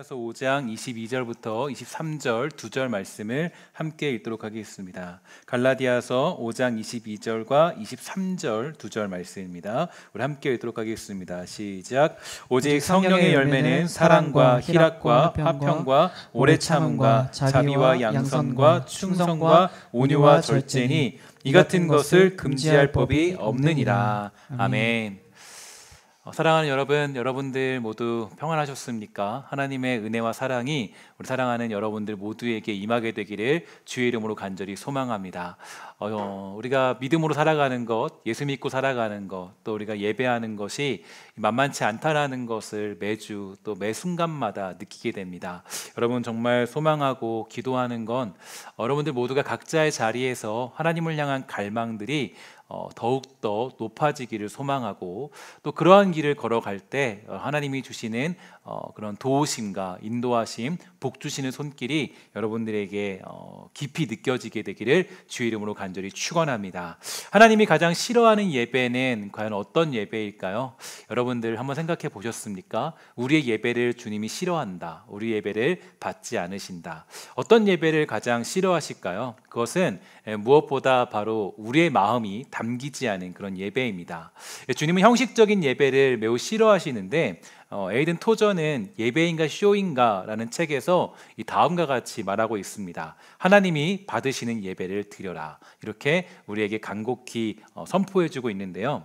갈라디아서 5장 22절부터 23절 2절 말씀을 함께 읽도록 하겠습니다. 갈라디아서 5장 22절과 23절 2절 말씀입니다. 우리 함께 읽도록 하겠습니다. 시작. 오직 성령의 열매는 사랑과 희락과 화평과 오래 참음과 자비와 양선과 충성과 온유와 절제니 이 같은 것을 금지할 법이 없느니라. 아멘. 사랑하는 여러분, 여러분들 모두 평안하셨습니까? 하나님의 은혜와 사랑이 우리 사랑하는 여러분들 모두에게 임하게 되기를 주의 이름으로 간절히 소망합니다. 우리가 믿음으로 살아가는 것, 예수 믿고 살아가는 것, 또 우리가 예배하는 것이 만만치 않다라는 것을 매주 또 매 순간마다 느끼게 됩니다. 여러분 정말 소망하고 기도하는 건 여러분들 모두가 각자의 자리에서 하나님을 향한 갈망들이 더욱더 높아지기를 소망하고, 또 그러한 길을 걸어갈 때 하나님이 주시는 그런 도우심과 인도하심, 복 주시는 손길이 여러분들에게 깊이 느껴지게 되기를 주의 이름으로 간절히 축원합니다. 하나님이 가장 싫어하는 예배는 과연 어떤 예배일까요? 여러분들 한번 생각해 보셨습니까? 우리의 예배를 주님이 싫어한다, 우리 예배를 받지 않으신다. 어떤 예배를 가장 싫어하실까요? 그것은 무엇보다 바로 우리의 마음이 담기지 않은 그런 예배입니다. 주님은 형식적인 예배를 매우 싫어하시는데 에이든 토저는 예배인가 쇼인가 라는 책에서 이 다음과 같이 말하고 있습니다. 하나님이 받으시는 예배를 드려라, 이렇게 우리에게 간곡히 선포해주고 있는데요.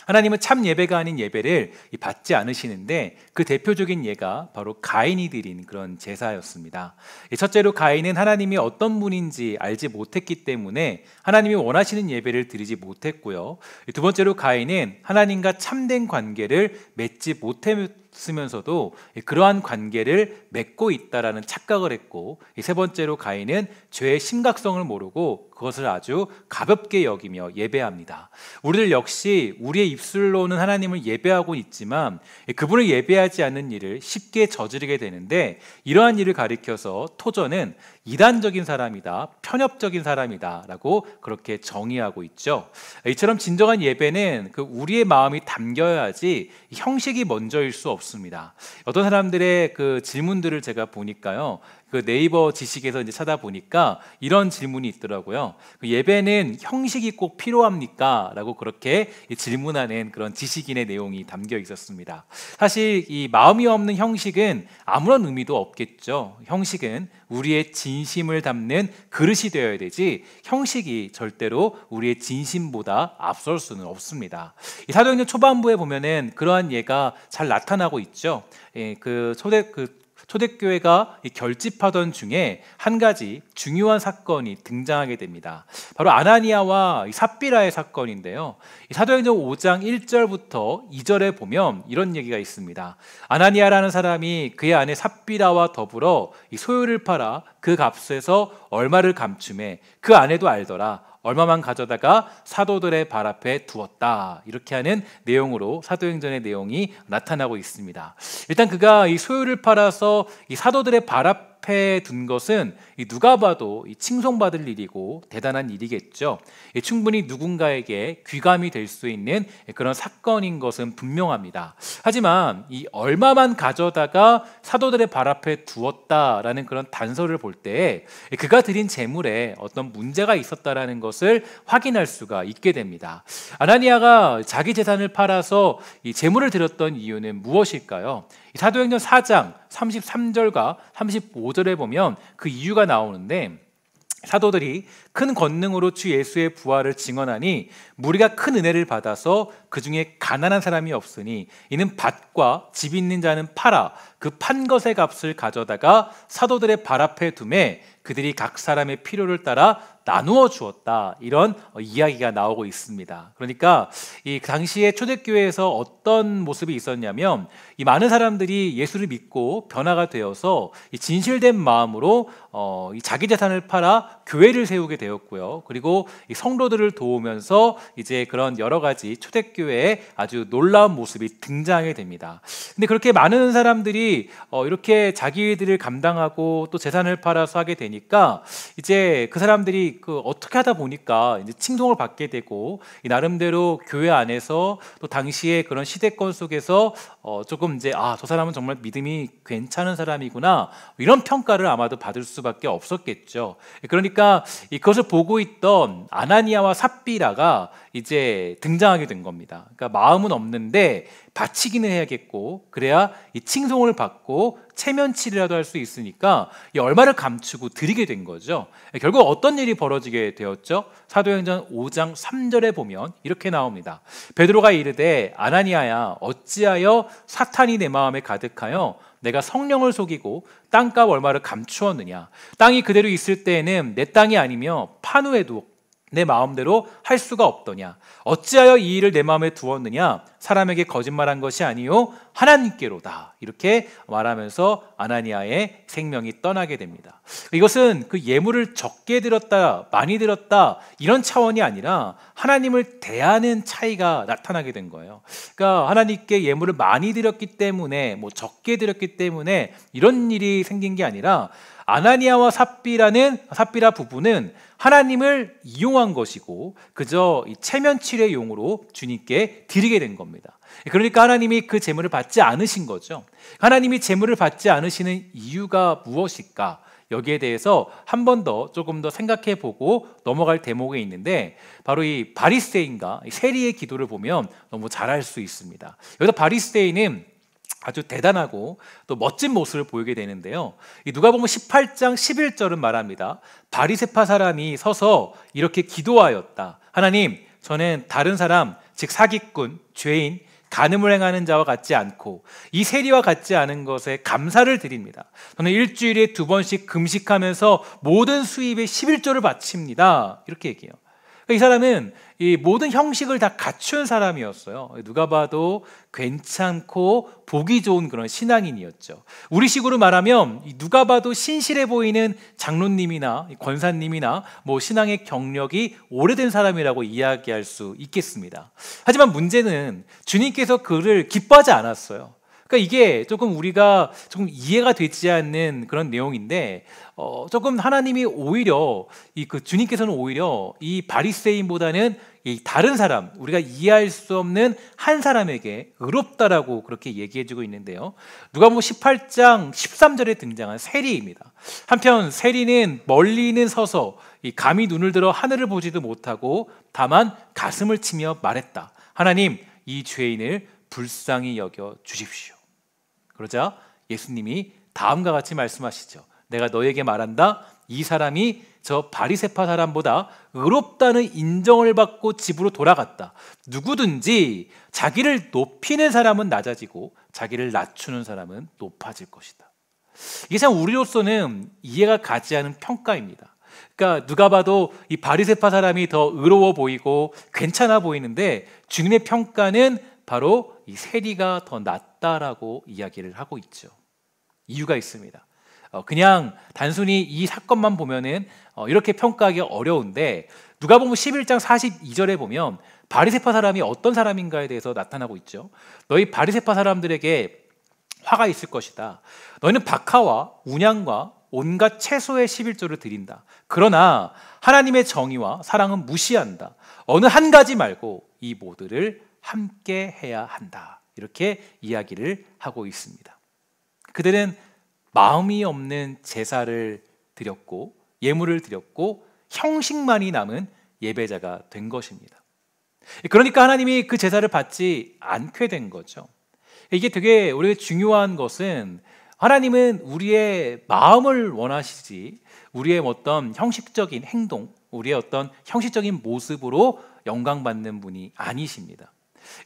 하나님은 참 예배가 아닌 예배를 받지 않으시는데, 그 대표적인 예가 바로 가인이 드린 그런 제사였습니다. 첫째로 가인은 하나님이 어떤 분인지 알지 못했기 때문에 하나님이 원하시는 예배를 드리지 못했고요. 두 번째로 가인은 하나님과 참된 관계를 맺지 못했으면서도 그러한 관계를 맺고 있다라는 착각을 했고, 세 번째로 가인은 죄의 심각성을 모르고 그것을 아주 가볍게 여기며 예배합니다. 우리들 역시 우리의 입술로는 하나님을 예배하고 있지만 그분을 예배하지 않는 일을 쉽게 저지르게 되는데, 이러한 일을 가리켜서 토저는 이단적인 사람이다, 편협적인 사람이다 라고 그렇게 정의하고 있죠. 이처럼 진정한 예배는 우리의 마음이 담겨야지 형식이 먼저일 수 없습니다. 어떤 사람들의 그 질문들을 제가 보니까요, 그 네이버 지식에서 이제 찾아보니까 이런 질문이 있더라고요. 예배는 형식이 꼭 필요합니까? 라고 그렇게 질문하는 그런 지식인의 내용이 담겨 있었습니다. 사실 이 마음이 없는 형식은 아무런 의미도 없겠죠. 형식은 우리의 진심을 담는 그릇이 되어야 되지, 형식이 절대로 우리의 진심보다 앞설 수는 없습니다. 이 사도행전 초반부에 보면은 그러한 예가 잘 나타나고 있죠. 초대교회가 결집하던 중에 한 가지 중요한 사건이 등장하게 됩니다. 바로 아나니아와 삽비라의 사건인데요. 사도행전 5장 1절부터 2절에 보면 이런 얘기가 있습니다. 아나니아라는 사람이 그의 아내 삽비라와 더불어 소유를 팔아 그 값에서 얼마를 감춤해 그 아내도 알더라. 얼마만 가져다가 사도들의 발 앞에 두었다. 이렇게 하는 내용으로 사도행전의 내용이 나타나고 있습니다. 일단 그가 이 소유를 팔아서 이 사도들의 발 앞에 둔 것은 누가 봐도 칭송받을 일이고 대단한 일이겠죠. 충분히 누군가에게 귀감이 될 수 있는 그런 사건인 것은 분명합니다. 하지만 이 얼마만 가져다가 사도들의 발 앞에 두었다라는 그런 단서를 볼 때 그가 드린 재물에 어떤 문제가 있었다라는 것을 확인할 수가 있게 됩니다. 아나니아가 자기 재산을 팔아서 이 재물을 드렸던 이유는 무엇일까요? 사도행전 4장 33절과 35절에 보면 그 이유가 나오는데, 사도들이 큰 권능으로 주 예수의 부활을 증언하니 무리가 큰 은혜를 받아서 그 중에 가난한 사람이 없으니 이는 밭과 집 있는 자는 팔아 그 판 것의 값을 가져다가 사도들의 발 앞에 두매 그들이 각 사람의 필요를 따라 나누어 주었다. 이런 이야기가 나오고 있습니다. 그러니까 이 당시에 초대교회에서 어떤 모습이 있었냐면, 이 많은 사람들이 예수를 믿고 변화가 되어서 이 진실된 마음으로 이 자기 재산을 팔아 교회를 세우게 되었고요. 그리고 이 성도들을 도우면서 이제 그런 여러 가지 초대교회의 아주 놀라운 모습이 등장하게 됩니다. 근데 그렇게 많은 사람들이 이렇게 자기들을 감당하고 또 재산을 팔아서 하게 되니까 이제 그 사람들이 어떻게 하다 보니까 이제 칭송을 받게 되고, 이 나름대로 교회 안에서 또 당시에 그런 시대권 속에서 조금 이제 저 사람은 정말 믿음이 괜찮은 사람이구나 이런 평가를 아마도 받을 수밖에 없었겠죠. 그러니까 그것을 보고 있던 아나니아와 삽비라가 이제 등장하게 된 겁니다. 그러니까 마음은 없는데 바치기는 해야겠고 그래야 이 칭송을 받고 체면치리라도 할 수 있으니까 이 얼마를 감추고 드리게 된 거죠. 결국 어떤 일이 벌어지게 되었죠? 사도행전 5장 3절에 보면 이렇게 나옵니다. 베드로가 이르되 아나니아야 어찌하여 사탄이 내 마음에 가득하여 내가 성령을 속이고 땅값 얼마를 감추었느냐. 땅이 그대로 있을 때에는 내 땅이 아니며 판후에도 내 마음대로 할 수가 없더냐. 어찌하여 이 일을 내 마음에 두었느냐. 사람에게 거짓말한 것이 아니요 하나님께로다. 이렇게 말하면서 아나니아의 생명이 떠나게 됩니다. 이것은 그 예물을 적게 드렸다 많이 드렸다 이런 차원이 아니라 하나님을 대하는 차이가 나타나게 된 거예요. 그러니까 하나님께 예물을 많이 드렸기 때문에 적게 드렸기 때문에 이런 일이 생긴 게 아니라 아나니아와 삽비라 부부는 하나님을 이용한 것이고 그저 이 체면치레 용으로 주님께 드리게 된 겁니다. 그러니까 하나님이 그 제물을 받지 않으신 거죠. 하나님이 제물을 받지 않으시는 이유가 무엇일까? 여기에 대해서 한 번 더 조금 더 생각해 보고 넘어갈 대목에 있는데 바로 이 바리새인과 세리의 기도를 보면 너무 잘 알 수 있습니다. 여기서 바리새인은 아주 대단하고 또 멋진 모습을 보이게 되는데요. 누가복음 18장 11절은 말합니다. 바리새파 사람이 서서 이렇게 기도하였다. 하나님, 저는 다른 사람, 즉 사기꾼, 죄인, 간음을 행하는 자와 같지 않고 이 세리와 같지 않은 것에 감사를 드립니다. 저는 일주일에 2번씩 금식하면서 모든 수입의 11조를 바칩니다. 이렇게 얘기해요. 이 사람은 이 모든 형식을 다 갖춘 사람이었어요. 누가 봐도 괜찮고 보기 좋은 그런 신앙인이었죠. 우리식으로 말하면 누가 봐도 신실해 보이는 장로님이나 권사님이나 신앙의 경력이 오래된 사람이라고 이야기할 수 있겠습니다. 하지만 문제는 주님께서 그를 기뻐하지 않았어요. 그러니까 이게 조금 우리가 조금 이해가 되지 않는 그런 내용인데 조금 하나님이 오히려 주님께서는 오히려 이 바리새인보다는 이 다른 사람, 우리가 이해할 수 없는 한 사람에게 의롭다라고 그렇게 얘기해주고 있는데요. 누가복음 18장 13절에 등장한 세리입니다. 한편 세리는 멀리는 서서 감히 눈을 들어 하늘을 보지도 못하고 다만 가슴을 치며 말했다. 하나님, 이 죄인을 불쌍히 여겨 주십시오. 그러자 예수님이 다음과 같이 말씀하시죠. 내가 너에게 말한다. 이 사람이 저 바리새파 사람보다 의롭다는 인정을 받고 집으로 돌아갔다. 누구든지 자기를 높이는 사람은 낮아지고 자기를 낮추는 사람은 높아질 것이다. 이게 참 우리로서는 이해가 가지 않는 평가입니다. 그러니까 누가 봐도 이 바리새파 사람이 더 의로워 보이고 괜찮아 보이는데 주님의 평가는 바로 이 세리가 더 낫다라고 이야기를 하고 있죠. 이유가 있습니다. 그냥 단순히 이 사건만 보면은 이렇게 평가하기 어려운데 누가복음 11장 42절에 보면 바리새파 사람이 어떤 사람인가에 대해서 나타나고 있죠. 너희 바리새파 사람들에게 화가 있을 것이다. 너희는 박하와 운양과 온갖 채소의 11조를 드린다. 그러나 하나님의 정의와 사랑은 무시한다. 어느 한 가지 말고 이 모두를 함께 해야 한다. 이렇게 이야기를 하고 있습니다. 그들은 마음이 없는 제사를 드렸고 예물을 드렸고 형식만이 남은 예배자가 된 것입니다. 그러니까 하나님이 그 제사를 받지 않게 된 거죠. 이게 되게 우리가 중요한 것은 하나님은 우리의 마음을 원하시지 우리의 어떤 형식적인 행동, 우리의 어떤 형식적인 모습으로 영광받는 분이 아니십니다.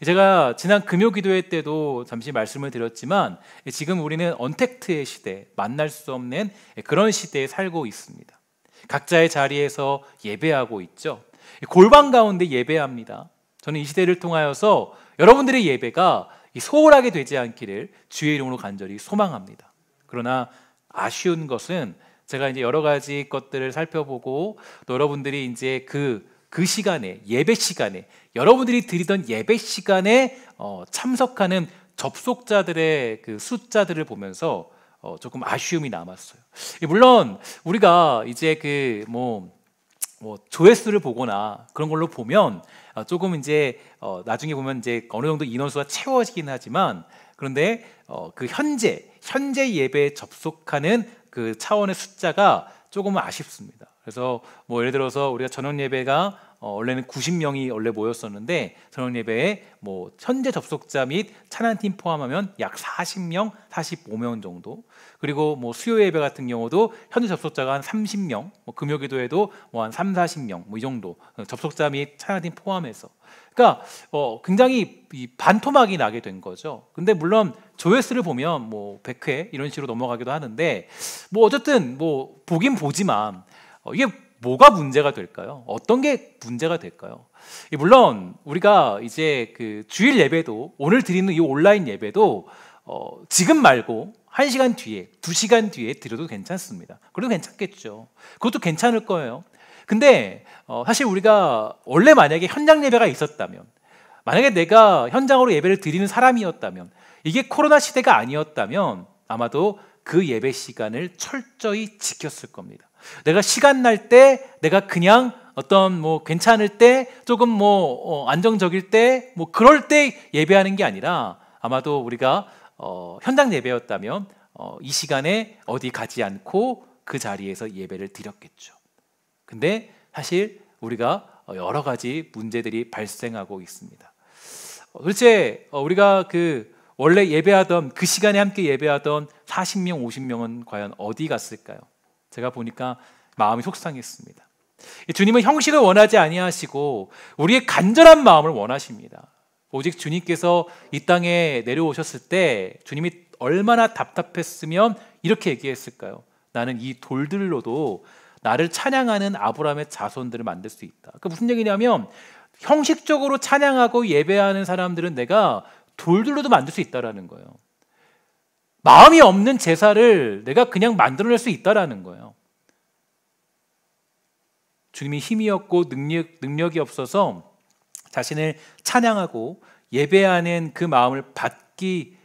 제가 지난 금요 기도회 때도 잠시 말씀을 드렸지만 지금 우리는 언택트의 시대, 만날 수 없는 그런 시대에 살고 있습니다. 각자의 자리에서 예배하고 있죠. 골방 가운데 예배합니다. 저는 이 시대를 통하여서 여러분들의 예배가 소홀하게 되지 않기를 주의 이름으로 간절히 소망합니다. 그러나 아쉬운 것은 제가 이제 여러 가지 것들을 살펴보고 또 여러분들이 이제 그 시간에 예배 시간에 여러분들이 드리던 예배 시간에 참석하는 접속자들의 그 숫자들을 보면서 조금 아쉬움이 남았어요. 물론 우리가 이제 뭐 조회수를 보거나 그런 걸로 보면 조금 이제 나중에 보면 이제 어느 정도 인원수가 채워지긴 하지만, 그런데 그 현재 예배에 접속하는 그 차원의 숫자가 조금은 아쉽습니다. 그래서 뭐 예를 들어서 우리가 저녁 예배가 원래는 90명이 원래 모였었는데, 저녁 예배에 뭐 현재 접속자 및 찬양팀 포함하면 약 40명, 45명 정도. 그리고 뭐 수요 예배 같은 경우도 현재 접속자가 한 30명, 뭐 금요 기도에도 뭐 한 3, 40명 뭐 이 정도 접속자 및 찬양팀 포함해서. 그러니까 굉장히 이 반토막이 나게 된 거죠. 근데 물론 조회수를 보면 뭐 100회 이런 식으로 넘어가기도 하는데, 뭐 어쨌든 뭐 보긴 보지만 이게 뭐가 문제가 될까요? 어떤 게 문제가 될까요? 물론 우리가 이제 그 주일 예배도, 오늘 드리는 이 온라인 예배도 지금 말고 1시간 뒤에, 2시간 뒤에 드려도 괜찮습니다. 그래도 괜찮겠죠. 그것도 괜찮을 거예요. 근데 사실 우리가 원래 만약에 현장 예배가 있었다면, 만약에 내가 현장으로 예배를 드리는 사람이었다면, 이게 코로나 시대가 아니었다면 아마도 그 예배 시간을 철저히 지켰을 겁니다. 내가 시간 날 때, 내가 그냥 어떤 뭐 괜찮을 때, 조금 뭐 안정적일 때, 뭐 그럴 때 예배하는 게 아니라, 아마도 우리가 현장 예배였다면 이 시간에 어디 가지 않고 그 자리에서 예배를 드렸겠죠. 근데 사실 우리가 여러 가지 문제들이 발생하고 있습니다. 도대체 우리가 그 원래 예배하던 그 시간에 함께 예배하던 40명, 50명은 과연 어디 갔을까요? 제가 보니까 마음이 속상했습니다. 주님은 형식을 원하지 아니하시고 우리의 간절한 마음을 원하십니다. 오직 주님께서 이 땅에 내려오셨을 때 주님이 얼마나 답답했으면 이렇게 얘기했을까요? 나는 이 돌들로도 나를 찬양하는 아브라함의 자손들을 만들 수 있다. 그 무슨 얘기냐면, 형식적으로 찬양하고 예배하는 사람들은 내가 돌들로도 만들 수 있다라는 거예요. 마음이 없는 제사를 내가 그냥 만들어낼 수 있다라는 거예요. 주님이 힘이 없고 능력이 없어서 자신을 찬양하고 예배하는 그 마음을 받기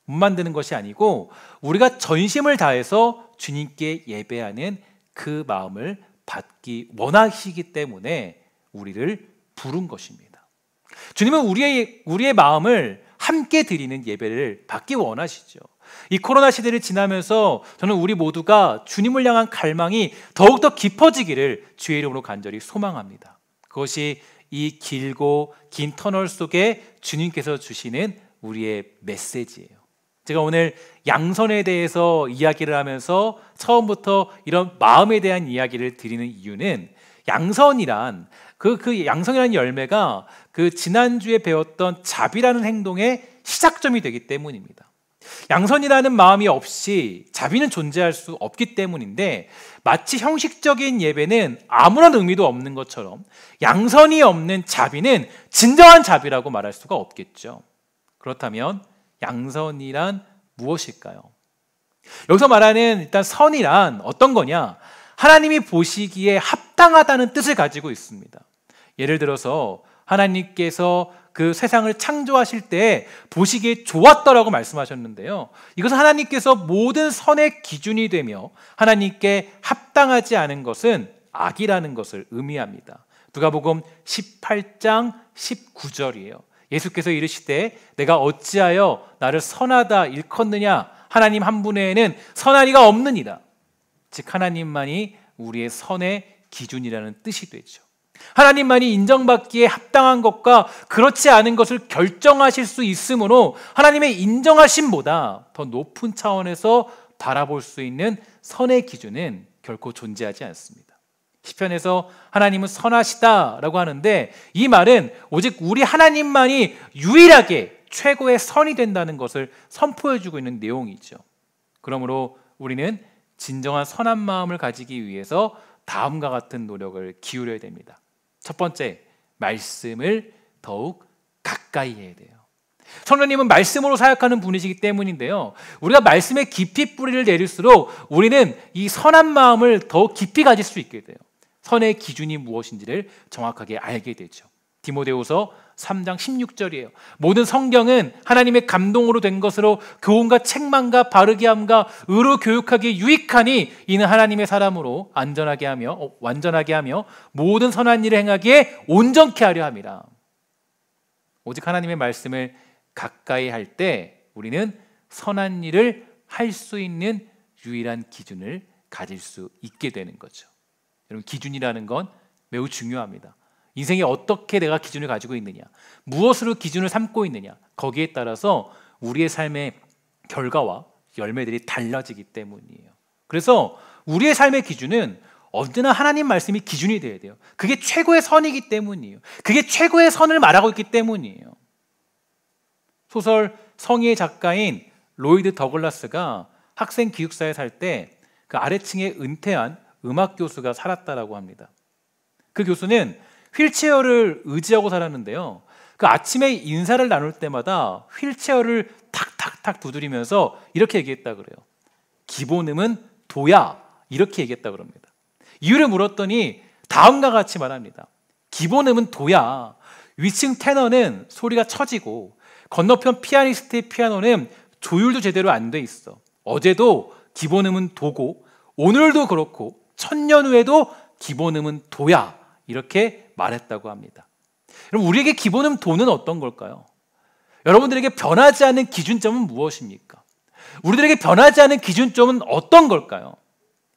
못 만드는 것이 아니고, 우리가 전심을 다해서 주님께 예배하는 그 마음을 받기 원하시기 때문에 우리를 부른 것입니다. 주님은 우리의 마음을 함께 드리는 예배를 받기 원하시죠. 이 코로나 시대를 지나면서 저는 우리 모두가 주님을 향한 갈망이 더욱더 깊어지기를 주의 이름으로 간절히 소망합니다. 그것이 이 길고 긴 터널 속에 주님께서 주시는 우리의 메시지예요. 제가 오늘 양선에 대해서 이야기를 하면서 처음부터 이런 마음에 대한 이야기를 드리는 이유는, 양선이란 그 양선이라는 열매가 그 지난주에 배웠던 자비라는 행동의 시작점이 되기 때문입니다. 양선이라는 마음이 없이 자비는 존재할 수 없기 때문인데, 마치 형식적인 예배는 아무런 의미도 없는 것처럼 양선이 없는 자비는 진정한 자비라고 말할 수가 없겠죠. 그렇다면 양선이란 무엇일까요? 여기서 말하는 일단 선이란 어떤 거냐? 하나님이 보시기에 합당하다는 뜻을 가지고 있습니다. 예를 들어서 하나님께서 그 세상을 창조하실 때 보시기에 좋았더라고 말씀하셨는데요, 이것은 하나님께서 모든 선의 기준이 되며 하나님께 합당하지 않은 것은 악이라는 것을 의미합니다. 누가복음 18장 19절이에요. 예수께서 이르시되 내가 어찌하여 나를 선하다 일컫느냐? 하나님 한 분에는 선한 이가 없느니라. 즉 하나님만이 우리의 선의 기준이라는 뜻이 되죠. 하나님만이 인정받기에 합당한 것과 그렇지 않은 것을 결정하실 수 있으므로 하나님의 인정하심보다 더 높은 차원에서 바라볼 수 있는 선의 기준은 결코 존재하지 않습니다. 시편에서 하나님은 선하시다라고 하는데, 이 말은 오직 우리 하나님만이 유일하게 최고의 선이 된다는 것을 선포해주고 있는 내용이죠. 그러므로 우리는 진정한 선한 마음을 가지기 위해서 다음과 같은 노력을 기울여야 됩니다. 첫 번째, 말씀을 더욱 가까이 해야 돼요. 성령님은 말씀으로 사역하는 분이시기 때문인데요, 우리가 말씀에 깊이 뿌리를 내릴수록 우리는 이 선한 마음을 더욱 깊이 가질 수 있게 돼요. 선의 기준이 무엇인지를 정확하게 알게 되죠. 디모데후서 3장 16절이에요. 모든 성경은 하나님의 감동으로 된 것으로 교훈과 책망과 바르게 함과 의로 교육하기에 유익하니 이는 하나님의 사람으로 완전하게 하며 모든 선한 일을 행하기에 온전케 하려 함이라. 오직 하나님의 말씀을 가까이 할 때 우리는 선한 일을 할 수 있는 유일한 기준을 가질 수 있게 되는 거죠. 여러분, 기준이라는 건 매우 중요합니다. 인생에 어떻게 내가 기준을 가지고 있느냐, 무엇으로 기준을 삼고 있느냐, 거기에 따라서 우리의 삶의 결과와 열매들이 달라지기 때문이에요. 그래서 우리의 삶의 기준은 언제나 하나님 말씀이 기준이 되어야 돼요. 그게 최고의 선이기 때문이에요. 그게 최고의 선을 말하고 있기 때문이에요. 소설 성의의 작가인 로이드 더글라스가 학생 기숙사에 살 때 그 아래층에 은퇴한 음악 교수가 살았다라고 합니다. 그 교수는 휠체어를 의지하고 살았는데요, 그 아침에 인사를 나눌 때마다 휠체어를 탁탁탁 두드리면서 이렇게 얘기했다 그래요. 기본음은 도야, 이렇게 얘기했다 그럽니다. 이유를 물었더니 다음과 같이 말합니다. 기본음은 도야. 위층 테너는 소리가 처지고 건너편 피아니스트의 피아노는 조율도 제대로 안 돼 있어. 어제도 기본음은 도고 오늘도 그렇고 천년 후에도 기본음은 도야, 이렇게 말했다고 합니다. 그럼 우리에게 기본음 도는 어떤 걸까요? 여러분들에게 변하지 않는 기준점은 무엇입니까? 우리들에게 변하지 않는 기준점은 어떤 걸까요?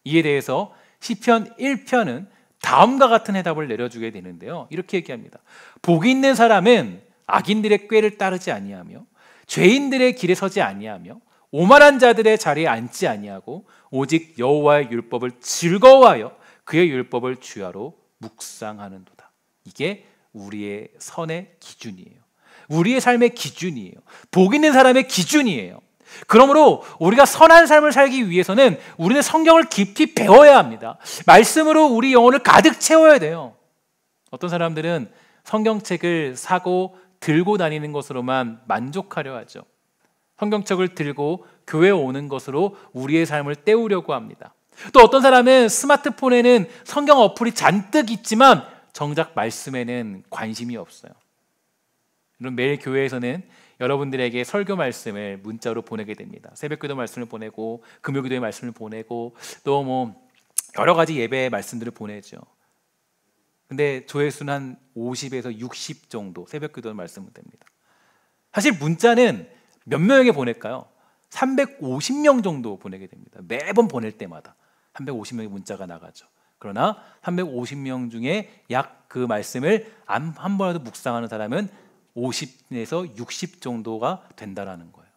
이에 대해서 시편 1편은 다음과 같은 해답을 내려주게 되는데요, 이렇게 얘기합니다. 복이 있는 사람은 악인들의 꾀를 따르지 아니하며 죄인들의 길에 서지 아니하며 오만한 자들의 자리에 앉지 아니하고 오직 여호와의 율법을 즐거워하여 그의 율법을 주야로 묵상하는도다. 이게 우리의 선의 기준이에요. 우리의 삶의 기준이에요. 복 있는 사람의 기준이에요. 그러므로 우리가 선한 삶을 살기 위해서는 우리는 성경을 깊이 배워야 합니다. 말씀으로 우리 영혼을 가득 채워야 돼요. 어떤 사람들은 성경책을 사고 들고 다니는 것으로만 만족하려 하죠. 성경책을 들고 교회에 오는 것으로 우리의 삶을 때우려고 합니다. 또 어떤 사람은 스마트폰에는 성경 어플이 잔뜩 있지만 정작 말씀에는 관심이 없어요. 매일 교회에서는 여러분들에게 설교 말씀을 문자로 보내게 됩니다. 새벽기도 말씀을 보내고 금요기도의 말씀을 보내고 또 여러 가지 예배의 말씀들을 보내죠. 근데 조회수는 한 50에서 60 정도 새벽기도 말씀은 됩니다. 사실 문자는 몇 명에게 보낼까요? 350명 정도 보내게 됩니다. 매번 보낼 때마다 350명의 문자가 나가죠. 그러나 350명 중에 약 그 말씀을 한 번라도 묵상하는 사람은 50에서 60 정도가 된다라는 거예요.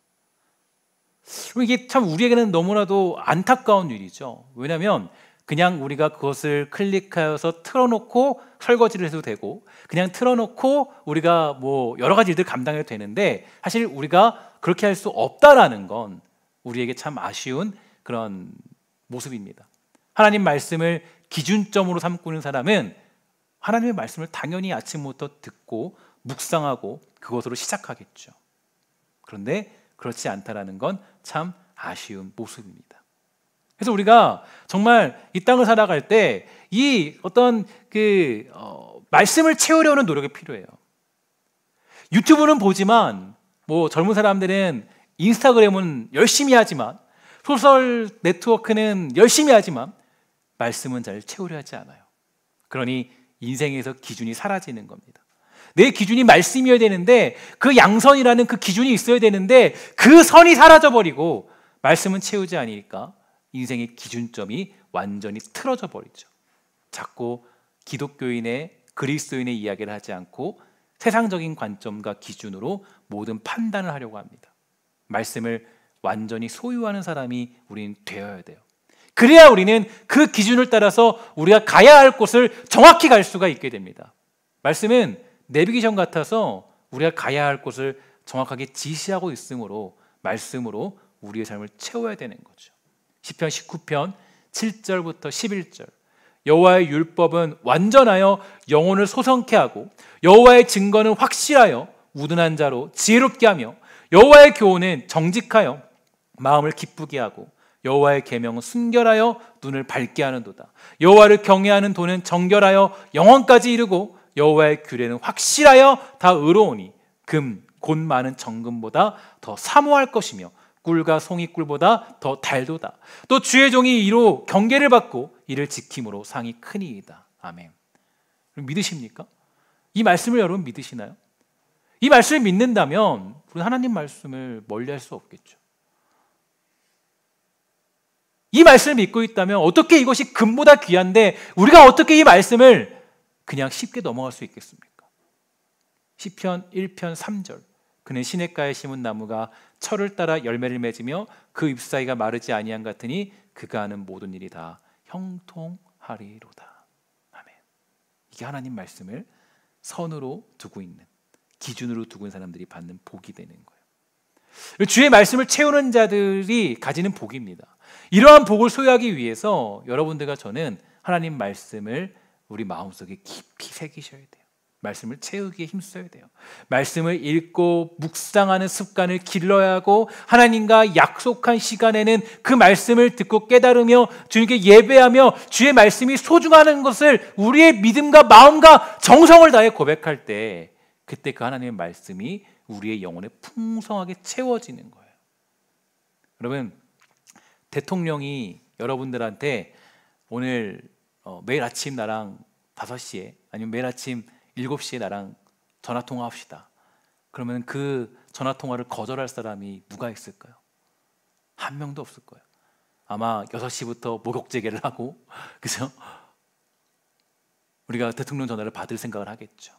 이게 참 우리에게는 너무나도 안타까운 일이죠. 왜냐하면 그냥 우리가 그것을 클릭하여서 틀어놓고 설거지를 해도 되고 그냥 틀어놓고 우리가 여러 가지 일들 감당해도 되는데 사실 우리가 그렇게 할 수 없다라는 건 우리에게 참 아쉬운 그런 모습입니다. 하나님 말씀을 기준점으로 삼고 있는 사람은 하나님의 말씀을 당연히 아침부터 듣고 묵상하고 그것으로 시작하겠죠. 그런데 그렇지 않다라는 건 참 아쉬운 모습입니다. 그래서 우리가 정말 이 땅을 살아갈 때 이 어떤 말씀을 채우려는 노력이 필요해요. 유튜브는 보지만 젊은 사람들은 인스타그램은 열심히 하지만 소셜 네트워크는 열심히 하지만 말씀은 잘 채우려 하지 않아요. 그러니 인생에서 기준이 사라지는 겁니다. 내 기준이 말씀이어야 되는데 그 양선이라는 그 기준이 있어야 되는데 그 선이 사라져버리고 말씀은 채우지 않으니까 인생의 기준점이 완전히 틀어져 버리죠. 자꾸 기독교인의 그리스도인의 이야기를 하지 않고 세상적인 관점과 기준으로 모든 판단을 하려고 합니다. 말씀을 완전히 소유하는 사람이 우리는 되어야 돼요. 그래야 우리는 그 기준을 따라서 우리가 가야 할 곳을 정확히 갈 수가 있게 됩니다. 말씀은 내비게이션 같아서 우리가 가야 할 곳을 정확하게 지시하고 있으므로 말씀으로 우리의 삶을 채워야 되는 거죠. 시편 19편 7절부터 11절 여호와의 율법은 완전하여 영혼을 소성케 하고 여호와의 증거는 확실하여 우둔한 자로 지혜롭게 하며 여호와의 교훈은 정직하여 마음을 기쁘게 하고 여호와의 계명은 순결하여 눈을 밝게 하는도다. 여호와를 경외하는 도는 정결하여 영원까지 이르고 여호와의 규례는 확실하여 다 의로우니 금 곧 많은 정금보다 더 사모할 것이며 꿀과 송이꿀보다 더 달도다. 또 주의 종이 이로 경계를 받고 이를 지킴으로 상이 크니이다. 아멘. 믿으십니까? 이 말씀을 여러분 믿으시나요? 이 말씀을 믿는다면 우리 하나님 말씀을 멀리할 수 없겠죠. 이 말씀을 믿고 있다면 어떻게 이것이 금보다 귀한데 우리가 어떻게 이 말씀을 그냥 쉽게 넘어갈 수 있겠습니까? 시편 1편 3절 그는 시냇가에 심은 나무가 철을 따라 열매를 맺으며 그 잎사귀가 마르지 아니한 같으니 그가 하는 모든 일이 다 형통하리로다. 아멘. 이게 하나님 말씀을 선으로 두고 있는, 기준으로 두고 있는 사람들이 받는 복이 되는 거예요. 주의 말씀을 채우는 자들이 가지는 복입니다. 이러한 복을 소유하기 위해서 여러분들과 저는 하나님 말씀을 우리 마음속에 깊이 새기셔야 돼요. 말씀을 채우기에 힘써야 돼요. 말씀을 읽고 묵상하는 습관을 길러야 하고 하나님과 약속한 시간에는 그 말씀을 듣고 깨달으며 주님께 예배하며 주의 말씀이 소중하는 것을 우리의 믿음과 마음과 정성을 다해 고백할 때 그때 그 하나님의 말씀이 우리의 영혼에 풍성하게 채워지는 거예요. 여러분, 대통령이 여러분들한테 오늘 매일 아침 나랑 5시에 아니면 매일 아침 7시에 나랑 전화통화 합시다. 그러면 그 전화통화를 거절할 사람이 누가 있을까요? 한 명도 없을 거예요. 아마 6시부터 목욕제계를 하고 그죠? 우리가 대통령 전화를 받을 생각을 하겠죠.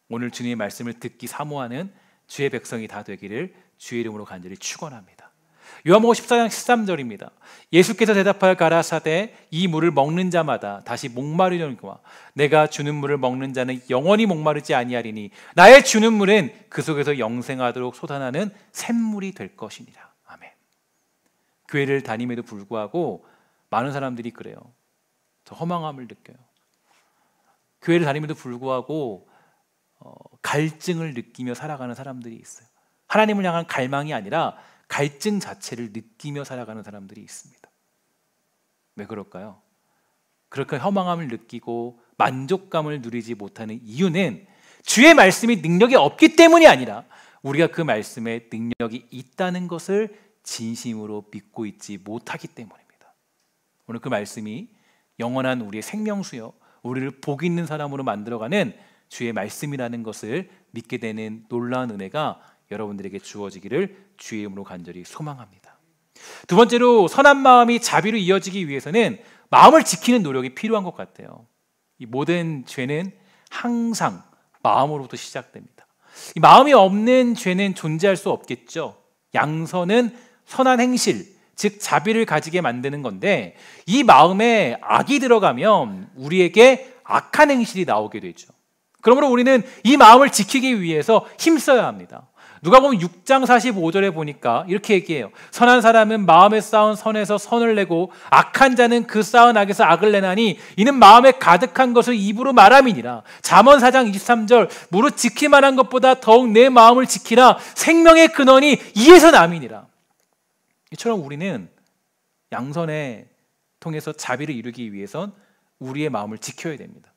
오늘 주님의 말씀을 듣기 사모하는 주의 백성이 다 되기를 주의 이름으로 간절히 축원합니다. 요한복음 14장 13절입니다. 예수께서 대답하여 가라사대 이 물을 먹는 자마다 다시 목마르려니와 내가 주는 물을 먹는 자는 영원히 목마르지 아니하리니 나의 주는 물은 그 속에서 영생하도록 솟아나는 샘물이 될 것이니라. 아멘. 교회를 다님에도 불구하고 많은 사람들이 그래요. 저 허망함을 느껴요. 교회를 다님에도 불구하고 갈증을 느끼며 살아가는 사람들이 있어요. 하나님을 향한 갈망이 아니라 갈증 자체를 느끼며 살아가는 사람들이 있습니다. 왜 그럴까요? 그렇게 허망함을 느끼고 만족감을 누리지 못하는 이유는 주의 말씀이 능력이 없기 때문이 아니라 우리가 그 말씀에 능력이 있다는 것을 진심으로 믿고 있지 못하기 때문입니다. 오늘 그 말씀이 영원한 우리의 생명수요 우리를 복 있는 사람으로 만들어가는 주의 말씀이라는 것을 믿게 되는 놀라운 은혜가 여러분들에게 주어지기를 주의 이름으로 간절히 소망합니다. 두 번째로 선한 마음이 자비로 이어지기 위해서는 마음을 지키는 노력이 필요한 것 같아요. 이 모든 죄는 항상 마음으로부터 시작됩니다. 이 마음이 없는 죄는 존재할 수 없겠죠. 양선은 선한 행실, 즉 자비를 가지게 만드는 건데 이 마음에 악이 들어가면 우리에게 악한 행실이 나오게 되죠. 그러므로 우리는 이 마음을 지키기 위해서 힘써야 합니다. 누가복음 6장 45절에 보니까 이렇게 얘기해요. 선한 사람은 마음에 쌓은 선에서 선을 내고 악한 자는 그 쌓은 악에서 악을 내나니 이는 마음에 가득한 것을 입으로 말함이니라. 잠언 4장 23절 무릇 지킬 만한 것보다 더욱 내 마음을 지키라. 생명의 근원이 이에서 남이니라. 이처럼 우리는 양선에 통해서 자비를 이루기 위해선 우리의 마음을 지켜야 됩니다.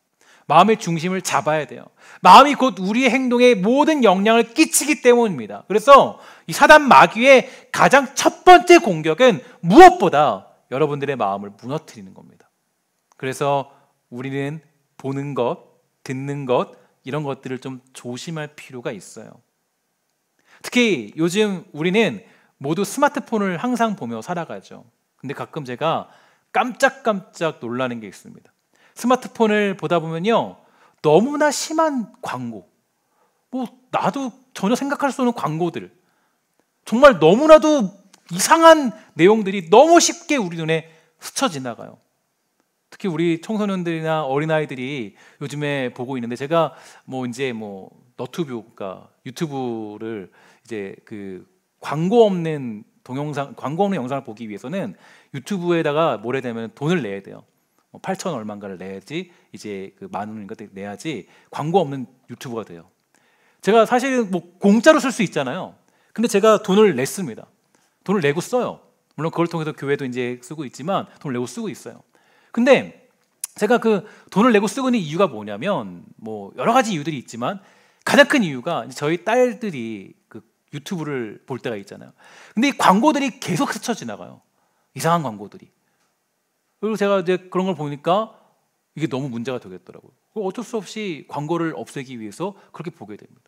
마음의 중심을 잡아야 돼요. 마음이 곧 우리의 행동에 모든 영향을 끼치기 때문입니다. 그래서 이 사단 마귀의 가장 첫 번째 공격은 무엇보다 여러분들의 마음을 무너뜨리는 겁니다. 그래서 우리는 보는 것, 듣는 것 이런 것들을 좀 조심할 필요가 있어요. 특히 요즘 우리는 모두 스마트폰을 항상 보며 살아가죠. 근데 가끔 제가 깜짝깜짝 놀라는 게 있습니다. 스마트폰을 보다 보면요 너무나 심한 광고, 나도 전혀 생각할 수 없는 광고들, 정말 너무나도 이상한 내용들이 너무 쉽게 우리 눈에 스쳐 지나가요. 특히 우리 청소년들이나 어린아이들이 요즘에 보고 있는데 제가 너튜브, 유튜브를 이제 그 광고 없는 영상을 보기 위해서는 유튜브에다가 뭘 해야 되면 돈을 내야 돼요. 8천 얼마인가를 내야지 이제 그 만 원인가 내야지 광고 없는 유튜브가 돼요. 제가 사실은 공짜로 쓸 수 있잖아요. 근데 제가 돈을 냈습니다. 돈을 내고 써요. 물론 그걸 통해서 교회도 이제 쓰고 있지만 돈을 내고 쓰고 있어요. 근데 제가 그 돈을 내고 쓰고 있는 이유가 뭐냐면 뭐 여러 가지 이유들이 있지만 가장 큰 이유가 저희 딸들이 그 유튜브를 볼 때가 있잖아요. 근데 이 광고들이 계속 스쳐 지나가요. 이상한 광고들이. 그리고 제가 이제 그런 걸 보니까 이게 너무 문제가 되겠더라고요. 어쩔 수 없이 광고를 없애기 위해서 그렇게 보게 됩니다.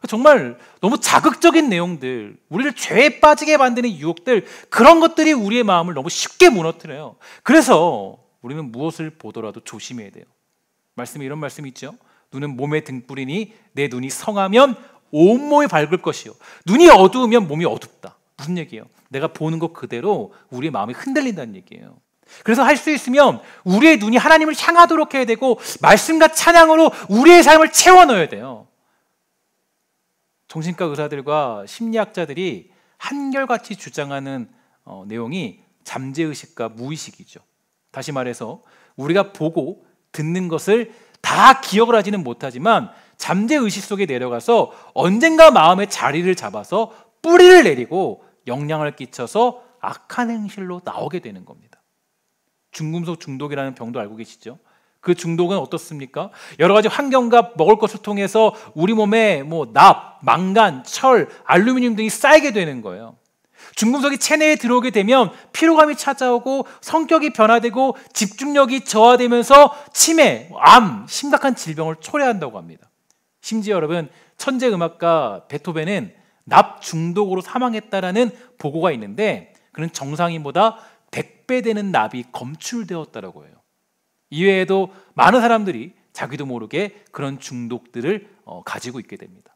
정말 너무 자극적인 내용들, 우리를 죄에 빠지게 만드는 유혹들, 그런 것들이 우리의 마음을 너무 쉽게 무너뜨려요. 그래서 우리는 무엇을 보더라도 조심해야 돼요. 말씀에 이런 말씀이 있죠. 눈은 몸의 등불이니 내 눈이 성하면 온몸이 밝을 것이요, 눈이 어두우면 몸이 어둡다. 무슨 얘기예요? 내가 보는 것 그대로 우리의 마음이 흔들린다는 얘기예요. 그래서 할 수 있으면 우리의 눈이 하나님을 향하도록 해야 되고 말씀과 찬양으로 우리의 삶을 채워 넣어야 돼요. 정신과 의사들과 심리학자들이 한결같이 주장하는 내용이 잠재의식과 무의식이죠. 다시 말해서 우리가 보고 듣는 것을 다 기억을 하지는 못하지만 잠재의식 속에 내려가서 언젠가 마음의 자리를 잡아서 뿌리를 내리고 영향을 끼쳐서 악한 행실로 나오게 되는 겁니다. 중금속 중독이라는 병도 알고 계시죠? 그 중독은 어떻습니까? 여러 가지 환경과 먹을 것을 통해서 우리 몸에 뭐 납, 망간, 철, 알루미늄 등이 쌓이게 되는 거예요. 중금속이 체내에 들어오게 되면 피로감이 찾아오고 성격이 변화되고 집중력이 저하되면서 치매, 암, 심각한 질병을 초래한다고 합니다. 심지어 여러분, 천재 음악가 베토벤은 납 중독으로 사망했다라는 보고가 있는데 그는 정상인보다 100배 되는 납이 검출되었다라고 해요. 이외에도 많은 사람들이 자기도 모르게 그런 중독들을 가지고 있게 됩니다.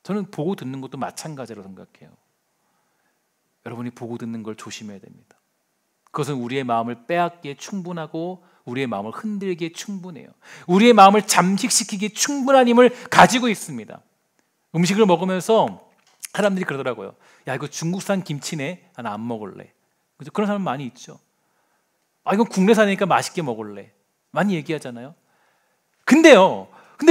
저는 보고 듣는 것도 마찬가지라고 생각해요. 여러분이 보고 듣는 걸 조심해야 됩니다. 그것은 우리의 마음을 빼앗기에 충분하고 우리의 마음을 흔들기에 충분해요. 우리의 마음을 잠식시키기에 충분한 힘을 가지고 있습니다. 음식을 먹으면서 사람들이 그러더라고요. 야, 이거 중국산 김치네. 난 안 먹을래. 그런 사람 많이 있죠. 아, 이건 국내산이니까 맛있게 먹을래. 많이 얘기하잖아요. 근데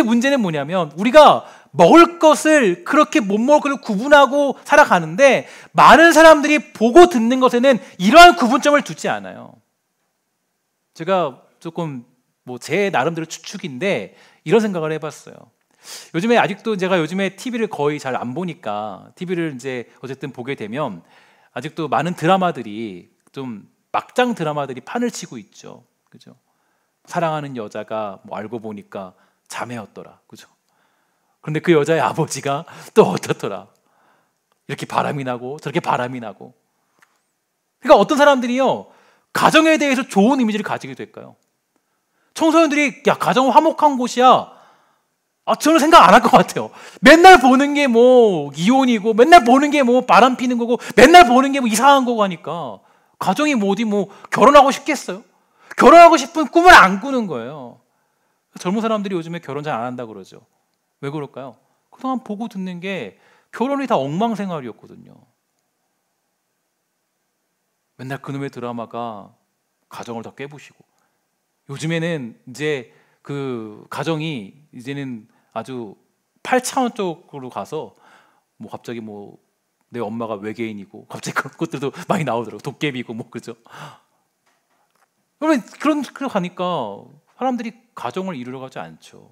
문제는 뭐냐면 우리가 먹을 것을 그렇게 못 먹을 것을 구분하고 살아가는데 많은 사람들이 보고 듣는 것에는 이러한 구분점을 두지 않아요. 제가 조금 뭐 제 나름대로 추측인데 이런 생각을 해봤어요. 요즘에 아직도 제가 요즘에 TV를 거의 잘 안 보니까 TV를 이제 어쨌든 보게 되면 아직도 많은 드라마들이 좀 막장 드라마들이 판을 치고 있죠. 그죠? 사랑하는 여자가 뭐 알고 보니까 자매였더라. 그죠? 그런데 그 여자의 아버지가 또 어떻더라. 이렇게 바람이 나고 저렇게 바람이 나고. 그러니까 어떤 사람들이요, 가정에 대해서 좋은 이미지를 가지게 될까요? 청소년들이 야, 가정은 화목한 곳이야. 저는 생각 안 할 것 같아요. 맨날 보는 게 뭐 이혼이고, 맨날 보는 게 뭐 바람 피는 거고, 맨날 보는 게 뭐 이상한 거고 하니까 가정이 뭐 어디 뭐 결혼하고 싶겠어요? 결혼하고 싶은 꿈을 안 꾸는 거예요. 젊은 사람들이 요즘에 결혼 잘 안 한다 그러죠. 왜 그럴까요? 그동안 보고 듣는 게 결혼이 다 엉망생활이었거든요. 맨날 그놈의 드라마가 가정을 다 깨부시고, 요즘에는 이제 그 가정이 이제는 아주 8차원 쪽으로 가서 뭐 갑자기 뭐 내 엄마가 외계인이고 갑자기 그런 것들도 많이 나오더라고. 도깨비고 뭐 그죠? 그러면 그런 가니까 사람들이 가정을 이루려 가지 않죠.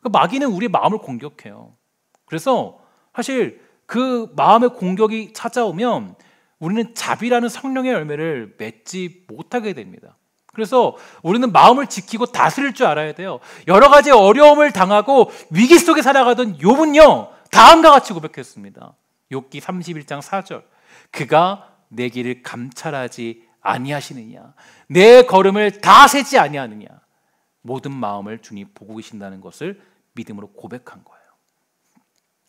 그러니까 마귀는 우리의 마음을 공격해요. 그래서 사실 그 마음의 공격이 찾아오면 우리는 자비라는 성령의 열매를 맺지 못하게 됩니다. 그래서 우리는 마음을 지키고 다스릴 줄 알아야 돼요. 여러 가지 어려움을 당하고 위기 속에 살아가던 욥은요, 다음과 같이 고백했습니다. 욥기 31장 4절. 그가 내 길을 감찰하지 아니하시느냐, 내 걸음을 다 세지 아니하느냐. 모든 마음을 주님 보고 계신다는 것을 믿음으로 고백한 거예요.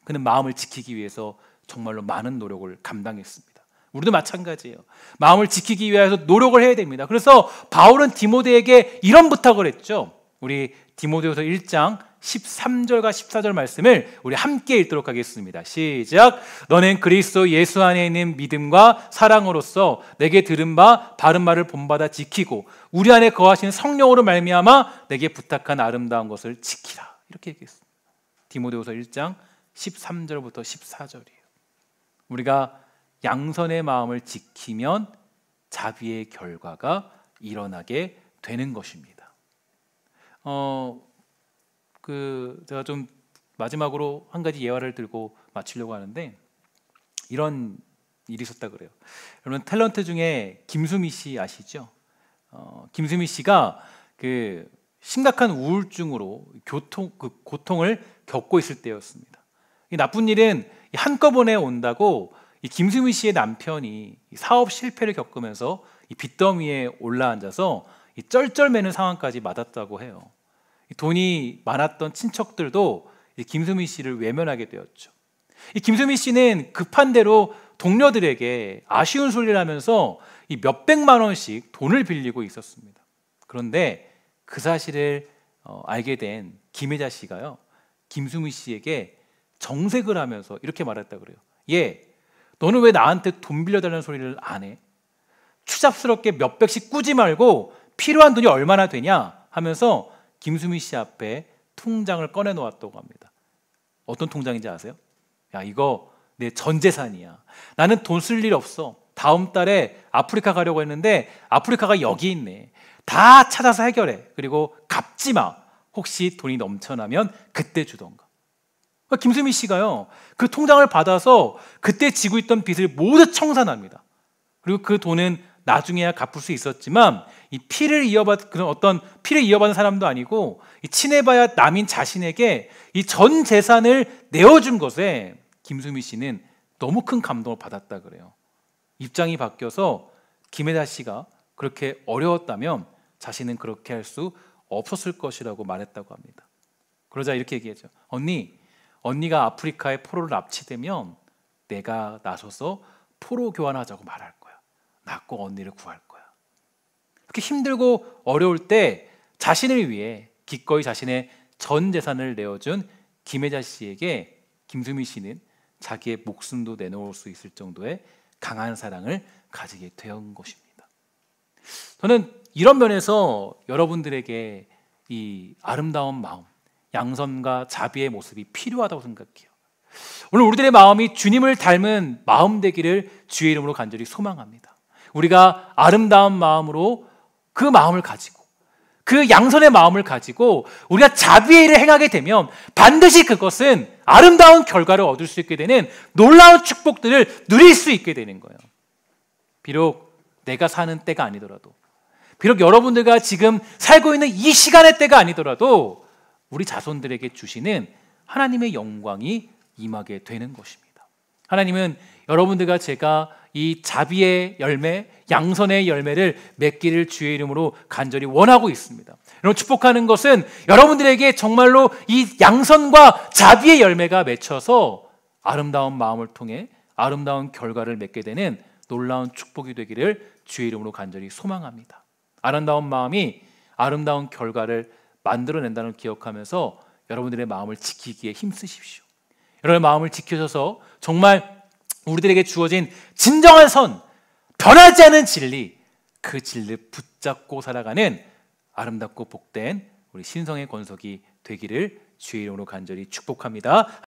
그는 마음을 지키기 위해서 정말로 많은 노력을 감당했습니다. 우리도 마찬가지예요. 마음을 지키기 위해서 노력을 해야 됩니다. 그래서 바울은 디모데에게 이런 부탁을 했죠. 우리 디모데후서 1장 13절과 14절 말씀을 우리 함께 읽도록 하겠습니다. 시작. 너는 그리스도 예수 안에 있는 믿음과 사랑으로서 내게 들은 바 바른 말을 본받아 지키고 우리 안에 거하시는 성령으로 말미암아 내게 부탁한 아름다운 것을 지키라. 이렇게 얘기했습니다. 디모데후서 1장 13절부터 14절이에요. 우리가 양선의 마음을 지키면 자비의 결과가 일어나게 되는 것입니다. 제가 좀 마지막으로 한 가지 예화를 들고 마치려고 하는데, 이런 일이 있었다 그래요. 여러분, 탤런트 중에 김수미 씨 아시죠? 김수미 씨가 그 심각한 우울증으로 고통을 겪고 있을 때였습니다. 이 나쁜 일은 한꺼번에 온다고 이 김수미 씨의 남편이 사업 실패를 겪으면서 이 빚더미에 올라앉아서 이 쩔쩔매는 상황까지 맞았다고 해요. 돈이 많았던 친척들도 이 김수미 씨를 외면하게 되었죠. 이 김수미 씨는 급한 대로 동료들에게 아쉬운 소리를 하면서 이 몇백만 원씩 돈을 빌리고 있었습니다. 그런데 그 사실을 알게 된 김혜자 씨가요, 김수미 씨에게 정색을 하면서 이렇게 말했다 그래요. 얘, 너는 왜 나한테 돈 빌려달라는 소리를 안 해? 추잡스럽게 몇백씩 꾸지 말고 필요한 돈이 얼마나 되냐 하면서 김수미 씨 앞에 통장을 꺼내 놓았다고 합니다. 어떤 통장인지 아세요? 야, 이거 내 전 재산이야. 나는 돈 쓸 일 없어. 다음 달에 아프리카 가려고 했는데 아프리카가 여기 있네. 다 찾아서 해결해. 그리고 갚지 마. 혹시 돈이 넘쳐나면 그때 주던가. 김수미 씨가요, 그 통장을 받아서 그때 지고 있던 빚을 모두 청산합니다. 그리고 그 돈은 나중에야 갚을 수 있었지만, 이 피를 이어받은 사람도 아니고 이 친해봐야 남인 자신에게 이 전 재산을 내어준 것에 김수미 씨는 너무 큰 감동을 받았다 그래요. 입장이 바뀌어서 김혜자 씨가 그렇게 어려웠다면 자신은 그렇게 할 수 없었을 것이라고 말했다고 합니다. 그러자 이렇게 얘기했죠. 언니가 아프리카에 포로를 납치되면 내가 나서서 포로 교환하자고 말할 거야. 나 꼭 언니를 구할 거야. 그렇게 힘들고 어려울 때 자신을 위해 기꺼이 자신의 전 재산을 내어준 김혜자 씨에게 김수미 씨는 자기의 목숨도 내놓을 수 있을 정도의 강한 사랑을 가지게 된 것입니다. 저는 이런 면에서 여러분들에게 이 아름다운 마음, 양선과 자비의 모습이 필요하다고 생각해요. 오늘 우리들의 마음이 주님을 닮은 마음 되기를 주의 이름으로 간절히 소망합니다. 우리가 아름다운 마음으로 그 마음을 가지고, 그 양선의 마음을 가지고 우리가 자비의 일을 행하게 되면 반드시 그것은 아름다운 결과를 얻을 수 있게 되는 놀라운 축복들을 누릴 수 있게 되는 거예요. 비록 내가 사는 때가 아니더라도, 비록 여러분들과 지금 살고 있는 이 시간의 때가 아니더라도 우리 자손들에게 주시는 하나님의 영광이 임하게 되는 것입니다. 하나님은 여러분들과 제가 이 자비의 열매, 양선의 열매를 맺기를 주의 이름으로 간절히 원하고 있습니다. 여러분, 축복하는 것은 여러분들에게 정말로 이 양선과 자비의 열매가 맺혀서 아름다운 마음을 통해 아름다운 결과를 맺게 되는 놀라운 축복이 되기를 주의 이름으로 간절히 소망합니다. 아름다운 마음이 아름다운 결과를 만들어낸다는 걸 기억하면서 여러분들의 마음을 지키기에 힘쓰십시오. 여러분의 마음을 지켜줘서 정말 우리들에게 주어진 진정한 선, 변하지 않은 진리, 그 진리를 붙잡고 살아가는 아름답고 복된 우리 신성의 권속이 되기를 주의 이름으로 간절히 축복합니다.